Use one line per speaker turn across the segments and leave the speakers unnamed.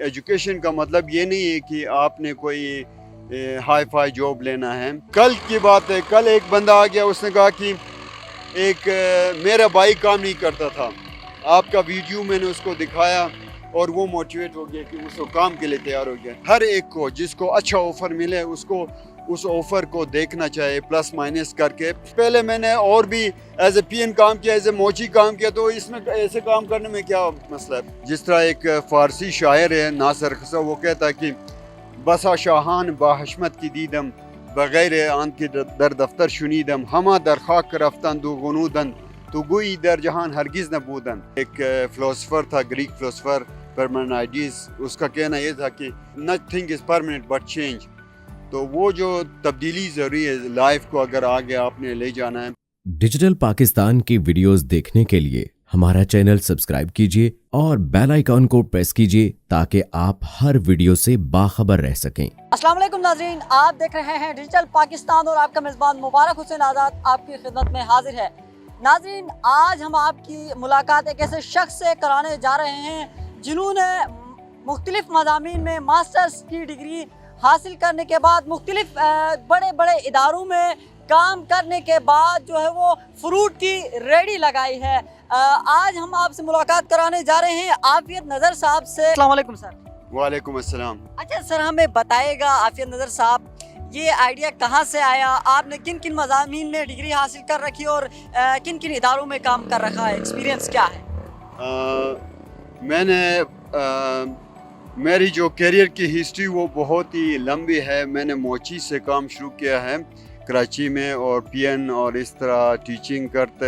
Education کا مطلب یہ نہیں ہے کہ آپ نے کوئی ہائی فائی جاب لینا ہے. کل کی بات ہے, کل ایک بندہ آ گیا, اس نے کہا کہ ایک میرا بھائی کام نہیں کرتا تھا, آپ کا ویڈیو میں نے اس کو دکھایا اور وہ موٹیویٹ ہو گیا کہ اس کو کام کے لیے تیار ہو گیا. ہر ایک کو جس کو اچھا آفر ملے اس کو اس آفر کو دیکھنا چاہیے پلس مائنس کر کے. پہلے میں نے اور بھی ایز اے پی این کام کیا, ایز اے موچی کام کیا, تو اس میں ایسے کام کرنے میں کیا مسئلہ ہے. جس طرح ایک فارسی شاعر ہے ناصر خسرو, وہ کہتا ہے کہ بسا شاہان با حشمت کی دیدم بغیر آن کے در دفتر شنیدم ہما در خاک رفتن دو غنودن تو گوئی در جہان ہرگز نہ بودن. ایک فلسفر تھا, گریک فلسفر پرمنائڈیز, اس کا کہنا یہ تھا کہ nothing is permanent but change. تو وہ جو تبدیلی ضروری ہے لائف کو اگر آگے آپ نے لے جانا ہے.
ڈیجیٹل پاکستان کی ویڈیوز دیکھنے کے لیے ہمارا چینل سبسکرائب کیجیے اور بیل آئیکن کو پریس کیجیے تاکہ آپ ہر ویڈیو سے باخبر رہ سکیں.
السلام علیکم ناظرین, آپ دیکھ رہے ہیں ڈیجیٹل پاکستان اور آپ کا میزبان مبارک حسین آزاد آپ کی خدمت میں حاضر ہے. ناظرین, آج ہم آپ کی ملاقات ایک ایسے شخص سے کرانے جا رہے ہیں جنہوں نے مختلف مضامین میں ماسٹرز کی ڈگری حاصل کرنے کے بعد مختلف بڑے بڑے اداروں میں کام کرنے کے بعد جو ہے وہ فروٹ کی ریڑھی لگائی ہے. آج ہم آپ سے ملاقات کرانے جا رہے ہیں عافیت نظر صاحب سے. السلام علیکم سر.
وعلیکم السلام.
اچھا سر, ہمیں بتائے گا عافیت نظر صاحب, یہ آئیڈیا کہاں سے آیا, آپ نے کن کن مضامین میں ڈگری حاصل کر رکھی اور کن کن اداروں میں کام کر رکھا ہے, ایکسپیرینس کیا ہے؟
میں نے میری جو کیریئر کی ہسٹری وہ بہت ہی لمبی ہے. میں نے موچی سے کام شروع کیا ہے کراچی میں, اور پی این اور اس طرح ٹیچنگ کرتے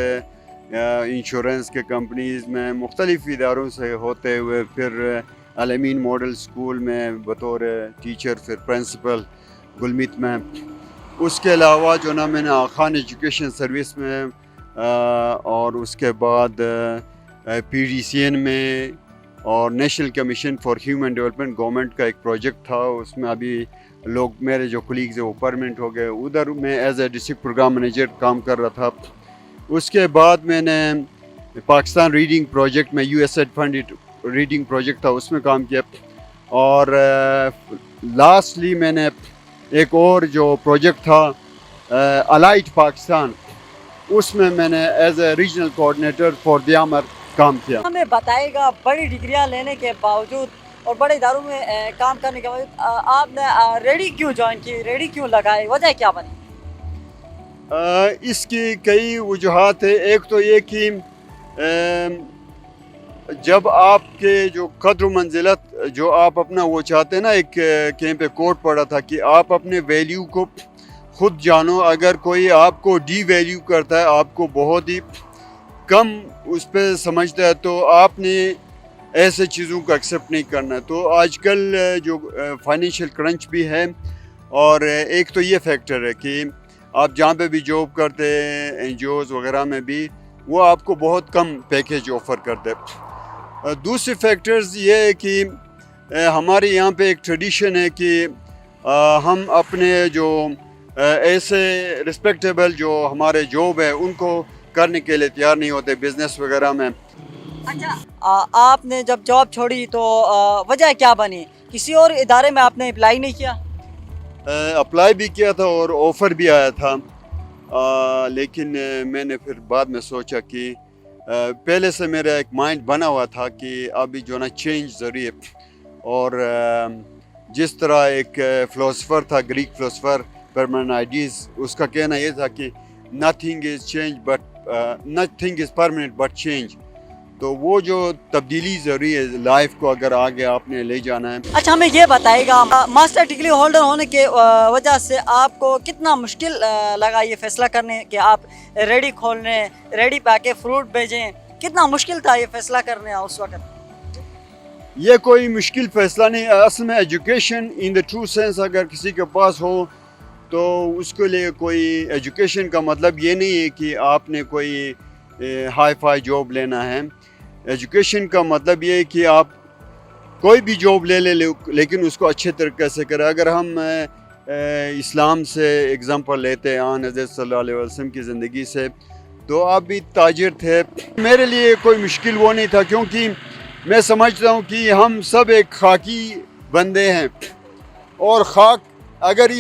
انشورنس کے کمپنیز میں مختلف اداروں سے ہوتے ہوئے پھر الامین ماڈل اسکول میں بطور ٹیچر, پھر پرنسپل گلمیت میں. اس کے علاوہ جو نا میں نے خان ایجوکیشن سروس میں اور اس کے بعد پی ڈی سی این میں اور national commission for human development government کا ایک پروجیکٹ تھا, اس میں ابھی لوگ میرے جو کولیگز ہیں وہ پرمنٹ ہو گئے. ادھر میں as a district program manager کام کر رہا تھا. اس کے بعد میں نے پاکستان ریڈنگ پروجیکٹ میں U S aid fund reading project تھا, اس میں کام کیا. اور لاسٹلی میں نے ایک اور جو پروجیکٹ تھا الائٹ پاکستان, اس میں نے as a regional coordinator for Diamer کام کیا.
ہمیں بتائے گا بڑی ڈگریاں لینے کے باوجود اور بڑے اداروں میں کام کرنے کے باوجود آپ نے ریڈی کیوں جوائن کی, ریڈی کیوں لگائی, وجہ کیا بنی؟
اس کی کئی وجوہات ہیں. ایک تو یہ کہ جب آپ کے جو قدر و منزلت جو آپ اپنا وہ چاہتے ہیں نا, ایک کہیں پہ کوٹ پڑا تھا کہ آپ اپنے ویلیو کو خود جانو. اگر کوئی آپ کو ڈی ویلیو کرتا ہے, آپ کو بہت ہی کم اس پہ سمجھتا ہے, تو آپ نے ایسے چیزوں کو ایکسیپٹ نہیں کرنا. تو آج کل جو فائنینشیل کرنچ بھی ہے, اور ایک تو یہ فیکٹر ہے کہ آپ جہاں پہ بھی جاب کرتے ہیں این جی اوز وغیرہ میں بھی, وہ آپ کو بہت کم پیکیج آفر کرتے. دوسرے فیکٹرز یہ ہے کہ ہمارے یہاں پہ ایک ٹریڈیشن ہے کہ ہم اپنے جو ایسے رسپیکٹیبل جو ہمارے جاب ہے ان کو کرنے کے لیے تیار نہیں ہوتے بزنس وغیرہ میں.
اچھا, آپ نے جب جاب چھوڑی تو وجہ کیا بنی؟ کسی اور ادارے میں آپ نے اپلائی نہیں کیا؟
اپلائی بھی کیا تھا اور آفر بھی آیا تھا, لیکن میں نے پھر بعد میں سوچا کہ پہلے سے میرا ایک مائنڈ بنا ہوا تھا کہ ابھی جو نا چینج ضروری ہے. اور جس طرح ایک فلسفر تھا, گریک فلسفر پرمنائڈیز, اس کا کہنا یہ تھا کہ nothing is change but nothing is permanent but change. تو وہ جو تبدیلی ضروری ہے لائف کو اگر آگے آپ نے لے جانا ہے.
اچھا, ہمیں یہ بتائے گا ماسٹر ڈگری ہولڈر ہونے کے وجہ سے آپ کو کتنا مشکل لگا یہ فیصلہ کرنے کہ آپ ریڈی کھولنے, ریڈی پہ کے فروٹ بھیجیں, کتنا مشکل تھا یہ فیصلہ کرنے اس وقت؟
یہ کوئی مشکل فیصلہ نہیں. اصل میں education in the true sense اگر کسی کے پاس ہو تو اس کے لیے کوئی ایجوکیشن کا مطلب یہ نہیں ہے کہ آپ نے کوئی ہائی فائی جاب لینا ہے. ایجوکیشن کا مطلب یہ ہے کہ آپ کوئی بھی جاب لے لے لیکن اس کو اچھے طریقے سے کریں. اگر ہم اسلام سے اگزامپل لیتے ہیں حضرت صلی اللہ علیہ وسلم کی زندگی سے, تو آپ بھی تاجر تھے. میرے لیے کوئی مشکل وہ نہیں تھا, کیونکہ میں سمجھتا ہوں کہ ہم سب ایک خاکی بندے ہیں، اور خاک اگر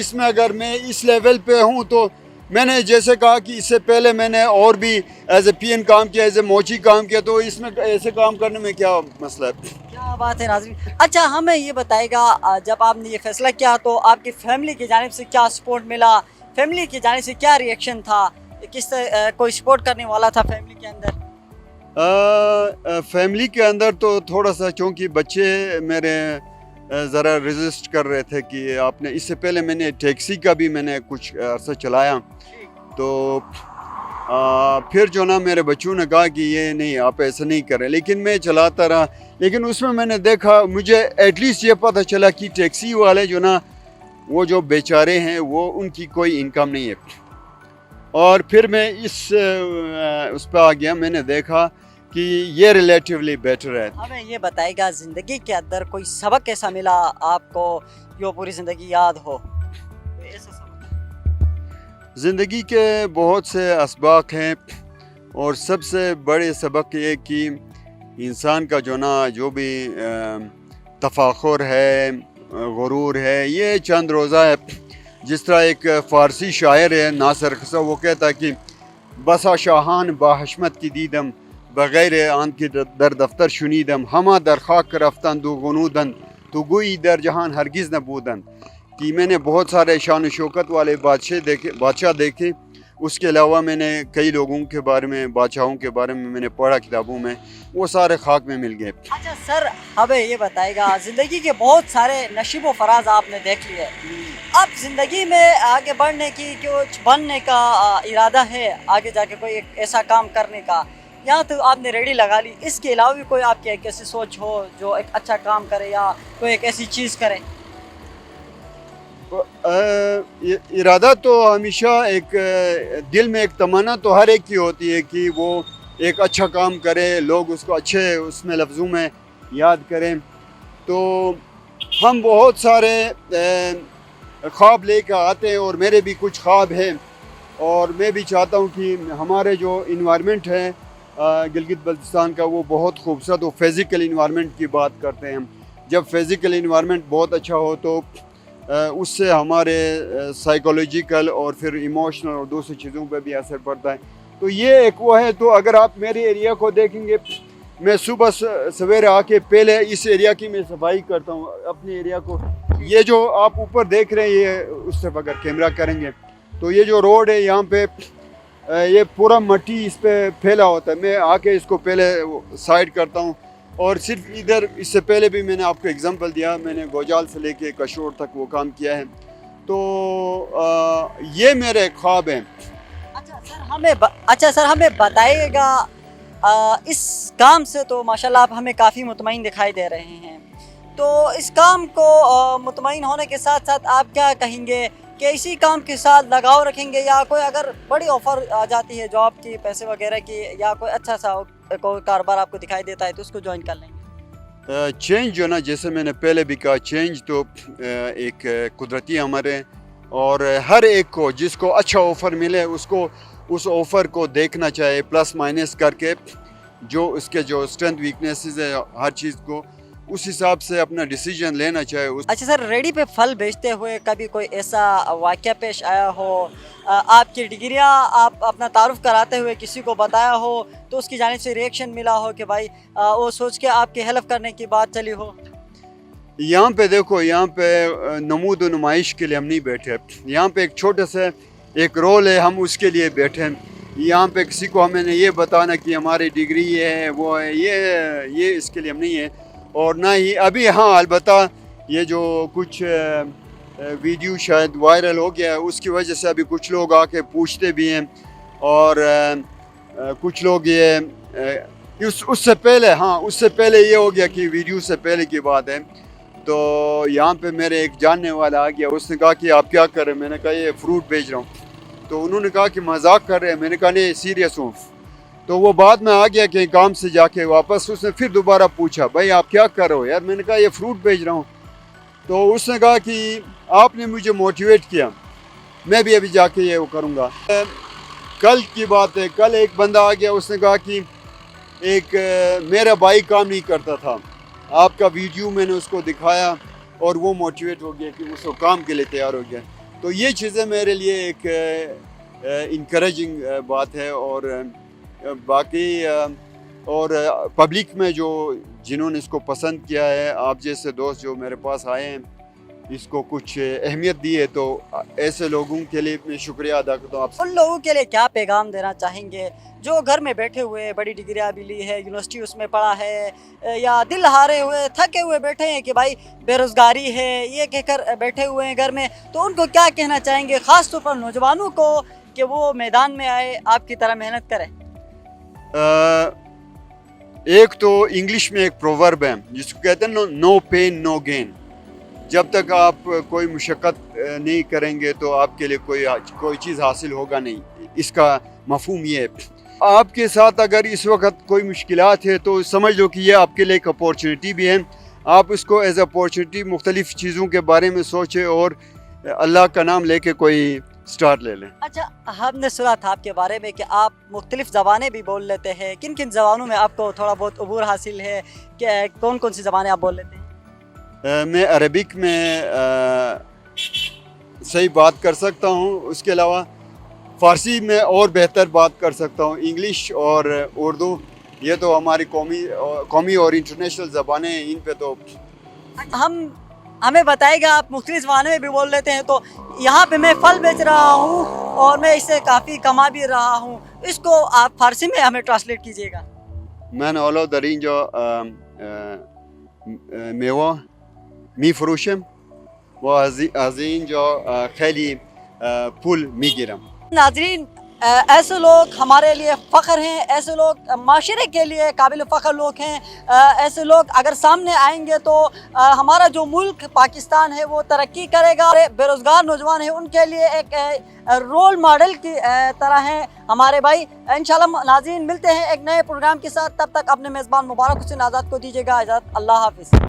میں اس لیول پہ ہوں تو میں نے جیسے کہا کہ اس سے پہلے میں نے اور بھی ایز اے پی این کام کیا، ایز اے موچی کام کیا، تو اس میں ایسے کام کرنے میں کیا مسئلہ ہے؟
کیا بات ہے ناظرین. اچھا ہمیں یہ بتائے گا جب آپ نے یہ فیصلہ کیا تو آپ کی فیملی کی جانب سے کیا سپورٹ ملا، فیملی کی جانب سے کیا ریئیکشن تھا، کس طرح کوئی سپورٹ کرنے والا تھا فیملی کے اندر؟
فیملی کے اندر تو تھوڑا سا، چونکہ بچے میرے ذرا ریزسٹ کر رہے تھے کہ آپ نے، اس سے پہلے میں نے ٹیکسی کا بھی میں نے کچھ عرصہ چلایا، تو پھر جو نا میرے بچوں نے کہا کہ یہ نہیں، آپ ایسا نہیں کریں، لیکن میں چلاتا رہا. لیکن اس میں نے دیکھا، مجھے ایٹ لیسٹ یہ پتہ چلا کہ ٹیکسی والے جو نا وہ جو بیچارے ہیں وہ ان کی کوئی انکم نہیں ہے. اور پھر میں اس پہ آ گیا، میں نے دیکھا کہ یہ ریلیٹیولی بیٹر ہے.
ہمیں یہ بتائے گا زندگی کے اندر کوئی سبق ایسا ملا آپ کو جو پوری زندگی یاد ہو، کوئی ایسا سبق؟
زندگی کے بہت سے اسباق ہیں، اور سب سے بڑے سبق یہ کہ انسان کا جو بھی تفاخر ہے، غرور ہے، یہ چند روزہ ہے. جس طرح ایک فارسی شاعر ہے ناصر خسرو، وہ کہتا ہے کہ بسا شاہان با حشمت کی دیدم، بغیر آن کی در دفتر شنیدم، ہما در خاک رفتن دو غنودن، تو گوئی در جہان ہرگز نہ بودن. کہ میں نے بہت سارے شان و شوکت والے بادشاہ دیکھے، اس کے علاوہ میں نے کئی لوگوں کے بارے میں، بادشاہوں کے بارے میں نے پڑھا کتابوں میں، وہ سارے خاک میں مل گئے.
اچھا سر ہمیں یہ بتائے گا، زندگی کے بہت سارے نشیب و فراز آپ نے دیکھ لیے، اب زندگی میں آگے بڑھنے کی، کچھ بننے کا ارادہ ہے، آگے جا کے کوئی ایک ایسا کام کرنے کا، یہاں تو آپ نے ریڈی لگا لی، اس کے علاوہ بھی کوئی آپ کی ایک ایسی سوچ ہو جو ایک اچھا کام کرے یا کوئی ایک ایسی چیز کرے؟
ارادہ تو ہمیشہ ایک دل میں ایک تمنا تو ہر ایک کی ہوتی ہے کہ وہ ایک اچھا کام کرے، لوگ اس کو اچھے اس میں لفظوں میں یاد کریں. تو ہم بہت سارے خواب لے کے آتے ہیں، اور میرے بھی کچھ خواب ہیں، اور میں بھی چاہتا ہوں کہ ہمارے جو انوائرمنٹ ہے گلگت بلتستان کا، وہ بہت خوبصورت ہو. فزیکل انوائرمنٹ کی بات کرتے ہیں ہم، جب فزیکل انوائرمنٹ بہت اچھا ہو تو اس سے ہمارے سائیکولوجیکل اور پھر ایموشنل اور دوسری چیزوں پہ بھی اثر پڑتا ہے. تو یہ ایک وہ ہے. تو اگر آپ میرے ایریا کو دیکھیں گے، میں صبح سویرے آ کے پہلے اس ایریا کی میں صفائی کرتا ہوں، اپنے ایریا کو. یہ جو آپ اوپر دیکھ رہے ہیں، یہ اس سے اگر کیمرہ کریں گے تو یہ جو روڈ ہے یہاں پہ، یہ پورا مٹی اس پہ پھیلا ہوتا ہے. میں آ کے اس کو پہلے سائڈ کرتا ہوں. اور صرف ادھر، اس سے پہلے بھی میں نے آپ کو اگزامپل دیا، میں نے گوجال سے لے کے کشور تک وہ کام کیا ہے. تو یہ میرے خواب ہیں.
اچھا سر ہمیں بتائیے گا، اس کام سے تو ماشاءاللہ آپ ہمیں کافی مطمئن دکھائی دے رہے ہیں، تو اس کام کو مطمئن ہونے کے ساتھ ساتھ آپ کیا کہیں گے کہ اسی کام کے ساتھ لگاؤ رکھیں گے، یا کوئی اگر بڑی آفر آ جاتی ہے جاب کی، پیسے وغیرہ کی، یا کوئی اچھا سا کوئی کاروبار آپ کو دکھائی دیتا ہے تو اس کو جوائن کر لیں گے؟
چینج جو نا، جیسے میں نے پہلے بھی کہا، چینج تو ایک قدرتی امر ہے، اور ہر ایک کو جس کو اچھا آفر ملے اس کو اس آفر کو دیکھنا چاہیے، پلس مائنس کر کے، جو اس کے جو اسٹرینتھ ویکنیسز ہے ہر چیز کو، اس حساب سے اپنا ڈیسیجن لینا چاہیے.
اچھا سر، ریڈی پہ پھل بیچتے ہوئے کبھی کوئی ایسا واقعہ پیش آیا ہو، آپ کی ڈگریاں آپ اپنا تعارف کراتے ہوئے کسی کو بتایا ہو تو اس کی جانب سے ریئیکشن ملا ہو کہ بھائی وہ سوچ کے آپ کی ہیلپ کرنے کی بات چلی ہو؟
یہاں پہ دیکھو، یہاں پہ نمود و نمائش کے لیے ہم نہیں بیٹھے، یہاں پہ ایک چھوٹا سا ایک رول ہے، ہم اس کے لیے بیٹھے ہیں. یہاں پہ کسی کو ہمیں نے یہ بتانا کہ ہماری ڈگری یہ ہے وہ ہے، یہ اس کے لیے ہم نہیں ہے. اور نہ ہی ابھی، ہاں البتہ یہ جو کچھ ویڈیو شاید وائرل ہو گیا ہے، اس کی وجہ سے ابھی کچھ لوگ آ کے پوچھتے بھی ہیں، اور کچھ لوگ یہ اس سے پہلے یہ ہو گیا کہ ویڈیو سے پہلے کی بات ہے. تو یہاں پہ میرے ایک جاننے والا آ گیا، اس نے کہا کہ آپ کیا کر رہے ہیں؟ میں نے کہا یہ فروٹ بیچ رہا ہوں. تو انہوں نے کہا کہ مذاق کر رہے ہیں. میں نے کہا نہیں، سیریس ہوں. تو وہ بعد میں آ گیا کہ کام سے جا کے واپس، اس نے پھر دوبارہ پوچھا بھائی آپ کیا کر رہے ہو یار؟ میں نے کہا یہ فروٹ بیچ رہا ہوں. تو اس نے کہا کہ آپ نے مجھے موٹیویٹ کیا، میں بھی ابھی جا کے یہ وہ کروں گا. کل کی بات ہے، کل ایک بندہ آ گیا، اس نے کہا کہ ایک میرا بھائی کام نہیں کرتا تھا, آپ کا ویڈیو میں نے اس کو دکھایا اور وہ موٹیویٹ ہو گیا کہ اس کو کام کے لیے تیار ہو گیا. تو یہ چیزیں میرے لیے ایک انکریجنگ بات ہے. اور باقی اور پبلک میں جنہوں نے اس کو پسند کیا ہے, آپ جیسے دوست جو میرے پاس آئے ہیں, اس کو کچھ اہمیت دی ہے, تو ایسے لوگوں کے لیے میں شکریہ ادا کرتا ہوں.
ان لوگوں کے لیے کیا پیغام دینا چاہیں گے جو گھر میں بیٹھے ہوئے, بڑی ڈگریاں بھی لی ہے, یونیورسٹی اس میں پڑھا ہے, یا دل ہارے ہوئے تھکے ہوئے بیٹھے ہیں کہ بھائی بے روزگاری ہے یہ کہہ کر بیٹھے ہوئے ہیں گھر میں, تو ان کو کیا کہنا چاہیں گے, خاص طور پر نوجوانوں کو, کہ وہ میدان میں آئے, آپ کی طرح محنت کریں؟
ایک تو انگلش میں ایک پروورب ہے جس کو کہتے ہیں نو پین نو گین. جب تک آپ کوئی مشقت نہیں کریں گے تو آپ کے لیے کوئی چیز حاصل ہوگا نہیں. اس کا مفہوم یہ ہے, آپ کے ساتھ اگر اس وقت کوئی مشکلات ہے تو سمجھ لو کہ یہ آپ کے لیے ایک اپورچونیٹی بھی ہے. آپ اس کو ایز اپورچونیٹی مختلف چیزوں کے بارے میں سوچیں اور اللہ کا نام لے کے کوئی سٹارٹ لے لیں.
اچھا, ہم نے سنا تھا آپ کے بارے میں کہ آپ مختلف زبانیں بھی بول لیتے ہیں. کن کن زبانوں میں آپ کو تھوڑا بہت عبور حاصل ہے, کہ کون کون سی زبانیں آپ بول لیتے ہیں؟
میں عربک میں صحیح بات کر سکتا ہوں, اس کے علاوہ فارسی میں اور بہتر بات کر سکتا ہوں. انگلش اور اردو یہ تو ہماری قومی اور انٹرنیشنل زبانیں ہیں, ان پہ تو
ہمیں بتائے گا. آپ مختلف زبانیں میں بھی بول لیتے ہیں, تو یہاں پہ میں پھل بیچ رہا ہوں اور میں اس سے کافی کما بھی رہا ہوں, اس کو آپ فارسی میں ہمیں ٹرانسلیٹ کیجیے گا.
من حالا در اینجا میوه میفروشم و از اینجا خیلی پول میگیرم.
ناظرین, ایسے لوگ ہمارے لیے فخر ہیں, ایسے لوگ معاشرے کے لیے قابل فخر لوگ ہیں. ایسے لوگ اگر سامنے آئیں گے تو ہمارا جو ملک پاکستان ہے وہ ترقی کرے گا. بے روزگار نوجوان ہیں, ان کے لیے ایک رول ماڈل کی طرح ہیں ہمارے بھائی. انشاءاللہ ناظرین ملتے ہیں ایک نئے پروگرام کے ساتھ, تب تک اپنے میزبان مبارک حسین آزاد کو دیجیے گا اجازت. اللہ حافظ.